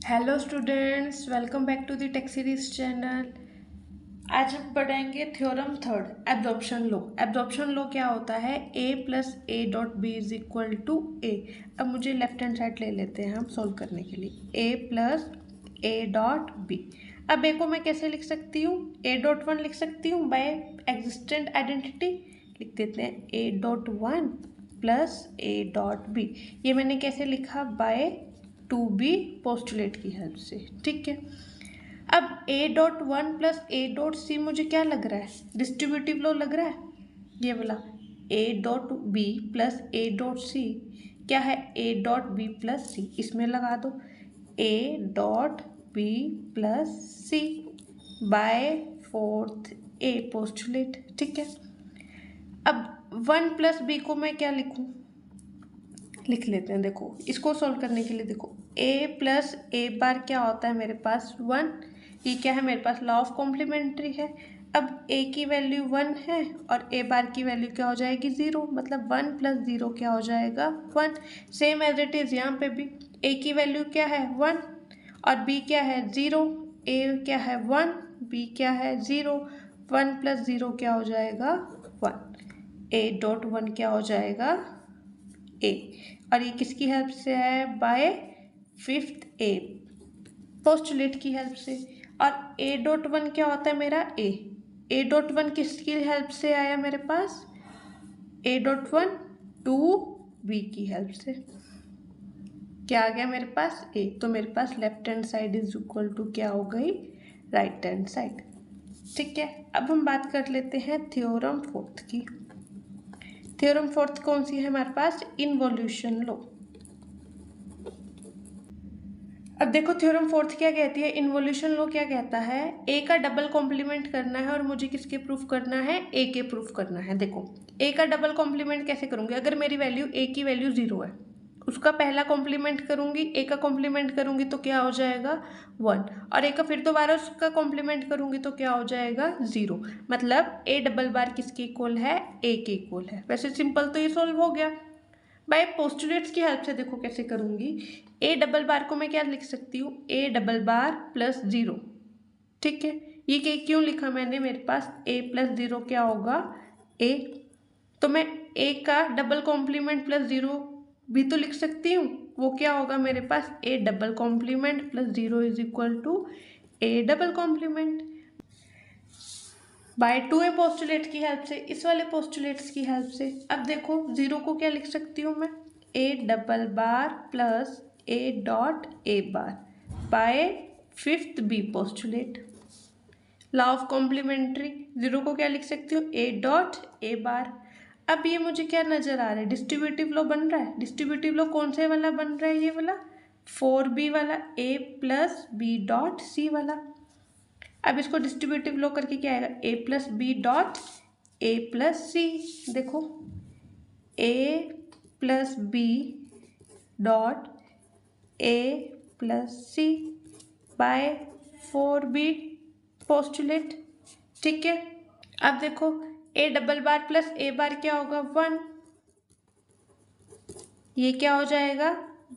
Hello students, welcome back to the tech series channel. आज हम पढ़ेंगे theorem third, absorption law. Absorption law क्या होता है? A plus A dot B is equal to A. अब मुझे लेफ्ट हैंड साइड ले लेते हैं हम सॉल्व करने के लिए। ए प्लस ए डॉट बी। अब ए को मैं कैसे लिख सकती हूँ? ए डॉट वन लिख सकती हूँ बाय एग्जिस्टेंट आइडेंटिटी। लिख देते हैं a dot one plus A dot b. ये मैंने कैसे लिखा? बाय टू बी पोस्टुलेट की हेल्प से। ठीक है, अब a dot one plus A dot c मुझे क्या लग रहा है? डिस्ट्रीब्यूटिव लॉ लग रहा है। ये वाला a dot b plus A dot c क्या है? A dot b plus c. इसमें लगा दो ए dot b plus C by fourth a postulate. ठीक है, अब वन प्लस बी को मैं क्या लिखूं? लिख लेते हैं। देखो, इसको सॉल्व करने के लिए देखो, ए प्लस ए बार क्या होता है मेरे पास? वन। ये क्या है मेरे पास? लॉ ऑफ कॉम्प्लीमेंट्री है। अब ए की वैल्यू वन है और ए बार की वैल्यू क्या हो जाएगी? ज़ीरो। मतलब वन प्लस ज़ीरो क्या हो जाएगा? One. Same as it is यहाँ पे भी ए की वैल्यू क्या है? वन और बी क्या है? ज़ीरो। ए क्या है? वन, बी क्या है? ज़ीरो। वन प्लस ज़ीरो क्या हो जाएगा? वन। ए डॉट वन क्या हो जाएगा? ए। और ये किसकी हेल्प से है? बाय फिफ्थ ए पोस्टुलेट की हेल्प से। और ए डॉट वन क्या होता है मेरा? ए डॉट वन किसकी हेल्प से आया मेरे पास? A dot one two B की हेल्प से। क्या आ गया मेरे पास? ए। तो मेरे पास left hand side is equal to क्या हो गई? Right hand side. ठीक है, अब हम बात कर लेते हैं थ्योरम फोर्थ की। थ्योरम फोर्थ कौन सी है हमारे पास? Involution law. अब देखो, थ्योरम फोर्थ क्या कहती है? इन्वोल्यूशन लॉ क्या कहता है? ए का डबल कॉम्प्लीमेंट करना है और मुझे किसके प्रूफ करना है? ए के प्रूफ करना है। देखो, ए का डबल कॉम्प्लीमेंट कैसे करूंगी? अगर मेरी वैल्यू ए की वैल्यू जीरो है, उसका पहला कॉम्प्लीमेंट करूंगी, ए का कॉम्प्लीमेंट करूंगी तो क्या हो जाएगा? वन। और ए का फिर दोबारा उसका कॉम्प्लीमेंट करूंगी तो क्या हो जाएगा? जीरो। मतलब ए डबल बार किसके इक्वल है? ए के इक्वल है। वैसे सिंपल तो ये सॉल्व हो गया। बाय पोस्टुलेट्स की हेल्प से देखो कैसे करूंगी। ए डबल बार को मैं क्या लिख सकती हूँ? ए डबल बार प्लस जीरो। ठीक है, ये क्यों लिखा मैंने? मेरे पास ए प्लस जीरो क्या होगा? ए। तो मैं ए का डबल कॉम्प्लीमेंट प्लस जीरो भी तो लिख सकती हूँ। वो क्या होगा मेरे पास? A double complement plus zero is equal to A double complement by two A postulate की हेल्प से, इस वाले पोस्टुलेट्स की हेल्प से। अब देखो, जीरो को क्या लिख सकती हूँ मैं? ए double bar plus A dot a bar by fifth b postulate. Law of complementary. Zero को क्या लिख सकती हूँ? A dot a bar. अब ये मुझे क्या नजर आ रहा है? डिस्ट्रीब्यूटिव लॉ बन रहा है। डिस्ट्रीब्यूटिव लॉ कौन से वाला बन रहा है? ये वाला फोर बी वाला, A plus B dot C वाला। अब इसको डिस्ट्रीब्यूटिव लो करके क्या आएगा? A plus B dot A plus C. देखो, A plus B dot A plus C by four B postulate. ठीक है, अब देखो, ए डबल बार प्लस ए बार क्या होगा? वन। ये क्या हो जाएगा?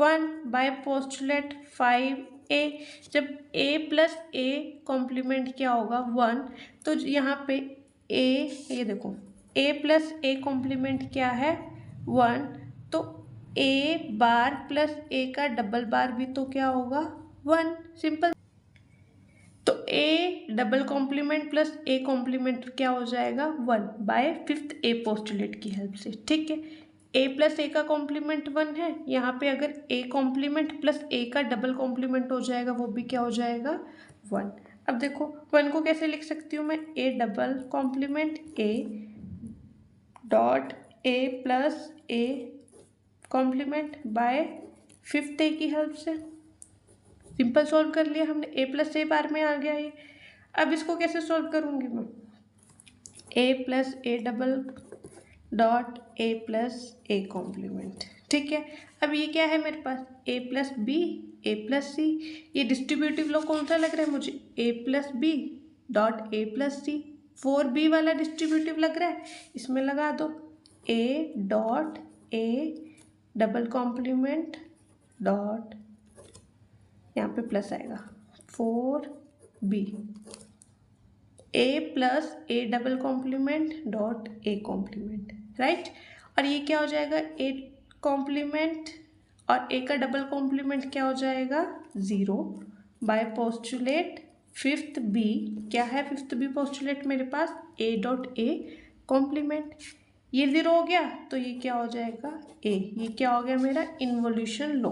वन बाय पोस्टुलेट फाइव ए। जब ए प्लस ए कॉम्प्लीमेंट क्या होगा? वन। तो यहाँ पे ए, ये देखो, ए प्लस ए कॉम्प्लीमेंट क्या है? वन। तो ए बार प्लस ए का डबल बार भी तो क्या होगा? वन। सिंपल। तो a double complement plus A complement क्या हो जाएगा? One by fifth A postulate की हेल्प से। ठीक है, ए प्लस ए का कॉम्प्लीमेंट वन है। यहाँ पे अगर ए कॉम्प्लीमेंट प्लस ए का डबल कॉम्प्लीमेंट हो जाएगा, वो भी क्या हो जाएगा? वन। अब देखो, वन को कैसे लिख सकती हूँ मैं? ए double complement A dot A plus A complement by fifth A की हेल्प से। सिंपल सॉल्व कर लिया हमने। ए प्लस ए बार में आ गया ये। अब इसको कैसे सॉल्व करूँगी मैं? A plus A double dot A plus A complement. ठीक है, अब ये क्या है मेरे पास? A plus B, A plus C. ये डिस्ट्रीब्यूटिव लॉ कौन सा लग रहा है मुझे? A plus B dot A plus C. Four B वाला डिस्ट्रीब्यूटिव लग रहा है, इसमें लगा दो ए dot A double complement dot यहाँ पे प्लस आएगा 4b a plus a double complement dot a complement, right. और ये क्या हो जाएगा, a कॉम्प्लीमेंट और a का डबल कॉम्प्लीमेंट क्या हो जाएगा 0 बाय पोस्टुलेट फिफ्थ b। क्या है फिफ्थ b पोस्टुलेट मेरे पास, a डॉट a कॉम्प्लीमेंट। ये 0 हो गया तो ये क्या हो जाएगा a। ये क्या हो गया मेरा इन्वोल्यूशन लॉ,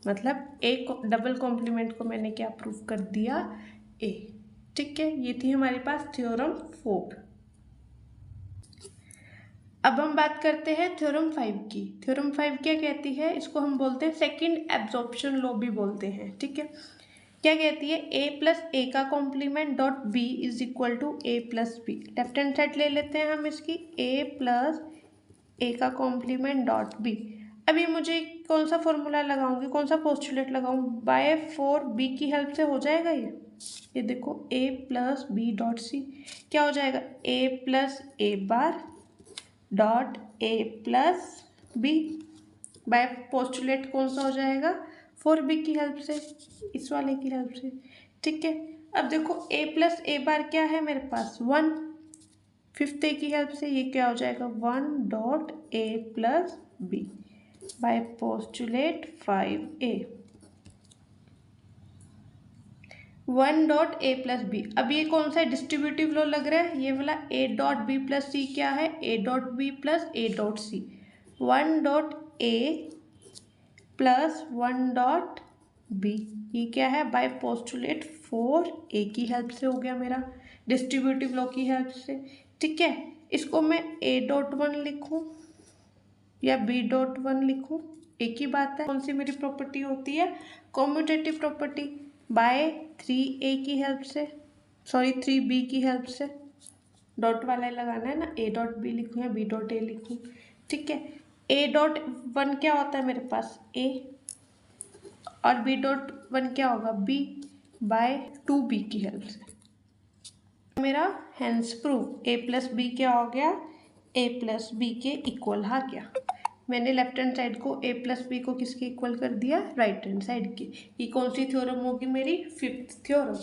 मतलब a डबल कॉम्प्लीमेंट को मैंने क्या प्रूव कर दिया a। ठीक है, ये थी हमारे पास थ्योरम 4। अब हम बात करते हैं थ्योरम 5 की। थ्योरम 5 क्या कहती है, इसको हम बोलते हैं सेकंड एब्जॉर्प्शन लॉ भी बोलते हैं। ठीक है, क्या कहती है, a प्लस ए का complement dot b is equal to a plus b. Left hand side ले लेते हैं हम इसकी, a प्लस ए का कॉम्प्लीमेंट डॉट b। अभी मुझे कौन सा फॉर्मूला लगाऊंगी, कौन सा पोस्टुलेट लगाऊं, बाय 4b की हेल्प से हो जाएगा ये देखो a plus B dot c क्या हो जाएगा, a plus a bar dot a plus b by postulate कौन सा हो जाएगा 4b की हेल्प से, इस वाले की हेल्प से। ठीक है, अब देखो a प्लस ए बार क्या है मेरे पास 1, फिफ्थ ए की हेल्प से ये क्या हो जाएगा 1 dot a plus b by postulate 5a 1 dot A plus b. अब ये कौन सा डिस्ट्रीब्यूटिव लॉ लग रहा है, ये वाला a dot b plus c क्या है a dot b plus A dot c. 1 dot A plus 1 dot b, ये क्या है बाय पोस्टुलेट 4a की हेल्प से हो गया मेरा, डिस्ट्रीब्यूटिव लॉ की हेल्प से। ठीक है, इसको मैं a डॉट 1 लिखूँ या b डॉट 1 लिखूँ, एक ही बात है। कौन सी मेरी प्रॉपर्टी होती है, कॉम्यूटेटिव प्रॉपर्टी, बाय 3a की हेल्प से, सॉरी 3b की हेल्प से। डॉट वाला लगाना है ना, a डॉट b लिखूँ या b डॉट a लिखूँ। ठीक है, a डॉट 1 क्या होता है मेरे पास a और b डॉट 1 क्या होगा b बाय 2b की हेल्प से। मेरा hence prove a plus b क्या हो गया a प्लस बी के इक्वल आ गया। मैंने लेफ्ट हैंड साइड को a प्लस बी को किसके इक्वल कर दिया, राइट हैंड साइड की। ये कौन सी थ्योरम होगी मेरी, फिफ्थ थ्योरम।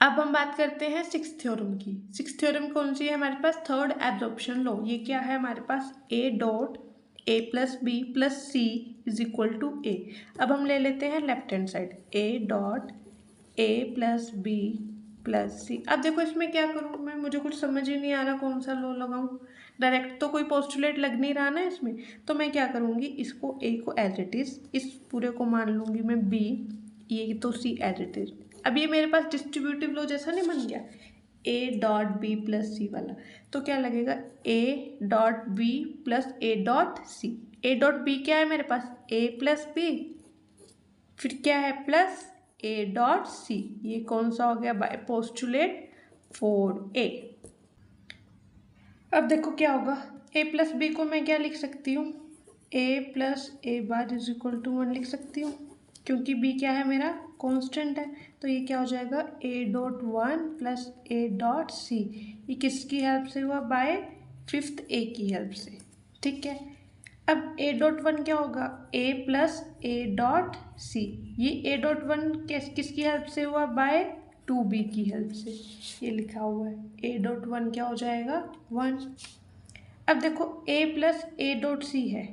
अब हम बात करते हैं सिक्स्थ थ्योरम की। सिक्स्थ थ्योरम कौन सी है हमारे पास, थर्ड एब्जॉर्प्शन लॉ। ये क्या है हमारे पास, a dot a plus B plus C is equal to a। अब हम ले लेते हैं left hand side, a dot a plus B plus C. अब देखो इसमें क्या करूँ मैं, मुझे कुछ समझ ही नहीं आ रहा कौन सा लॉ लगाऊँ, डायरेक्ट तो कोई पोस्टुलेट लग नहीं रहा ना इसमें। तो मैं क्या करूँगी, इसको a को एज इट इज़, इस पूरे को मान लूँगी मैं b, ये तो c एज इट इज़। अब ये मेरे पास डिस्ट्रीब्यूटिव लॉ जैसा नहीं बन गया, a dot b plus c वाला। तो क्या लगेगा a dot b plus A dot c. a dot b क्या है मेरे पास a प्लस बी, फिर क्या है प्लस a डॉट सी। ये कौन सा हो गया, बाय पोस्टुलेट 4a। अब देखो क्या होगा, a प्लस बी को मैं क्या लिख सकती हूँ, a plus a bar is equal to 1 लिख सकती हूँ, क्योंकि b क्या है मेरा कांस्टेंट है। तो ये क्या हो जाएगा a dot 1 plus A dot c. ये किसकी हेल्प से हुआ, बाय फिफ्थ a की हेल्प से। ठीक है, अब a डॉट 1 क्या होगा a plus A dot c. ये a डॉट 1 किसकी हेल्प से हुआ, बाय 2b की हेल्प से। ये लिखा हुआ है a डॉट 1 क्या हो जाएगा 1। अब देखो a plus A dot c है,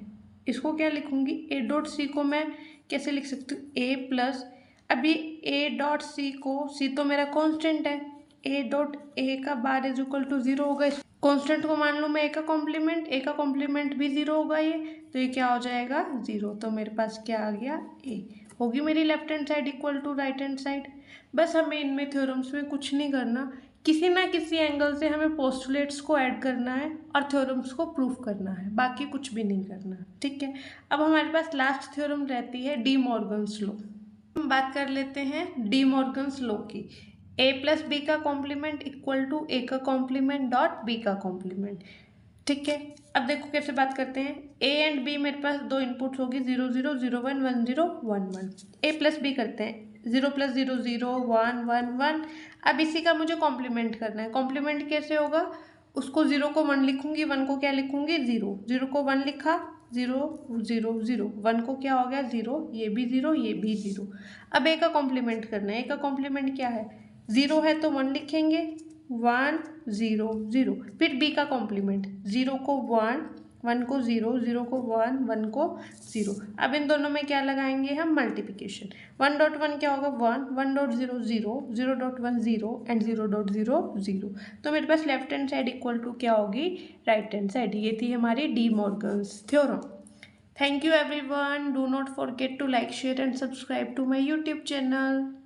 इसको क्या लिखूंगी, a डॉट सी को मैं कैसे लिख सकती हूँ, a प्लस, अभी a डॉट सी को, c तो मेरा कांस्टेंट है, a डॉट ए का बार इज इक्वल टू 0 होगा। कांस्टेंट को मान लो मैं a का कॉम्प्लीमेंट भी 0 होगा ये, तो ये क्या हो जाएगा 0। तो मेरे पास क्या आ गया a, होगी मेरी left hand side equal to right hand side. बस हमें इनमें थ्योरम्स में कुछ नहीं करना, किसी ना किसी एंगल से हमें पोस्टुलेट्स को ऐड करना है और थ्योरम्स को प्रूफ करना है, बाकी कुछ भी नहीं करना। ठीक है, अब हमारे पास लास्ट थ्योरम रहती है डी मॉर्गन्स लॉ। हम बात कर लेते हैं डी मॉर्गन्स लॉ की। a प्लस बी का कॉम्प्लीमेंट इक्वल टू ए का कॉम्प्लीमेंट डॉट बी का कॉम्प्लीमेंट। ठीक है, अब देखो कैसे बात करते हैं, a एंड b मेरे पास दो इनपुट्स होगी 0 0 0 1 1 0 1 1। a प्लस बी करते हैं 0 प्लस 0 0 1 1 1। अब इसी का मुझे कॉम्प्लीमेंट करना है। कॉम्प्लीमेंट कैसे होगा, उसको 0 को 1 लिखूंगी, 1 को क्या लिखूंगी 0, 0 को 1 लिखा, 0 0 0, 1 को क्या हो गया 0, ये भी 0, ये भी 0। अब ए का कॉम्प्लीमेंट करना है। ए का कॉम्प्लीमेंट क्या है, 0 है तो 1 लिखेंगे, 1 0 0। फिर बी का कॉम्प्लीमेंट, 0 को 1, 1 को 0, 0 को 1, 1 को 0। अब इन दोनों में क्या लगाएंगे हम, मल्टीप्लिकेशन। 1.1 क्या होगा 1, 1.0 0, 0.1 0 एंड 0.0 0। तो मेरे पास left hand side equal to क्या होगी, राइट हैंड साइड। ये थी हमारी De Morgan's theorem. Thank you everyone. Do not forget to like, share and subscribe to my YouTube channel.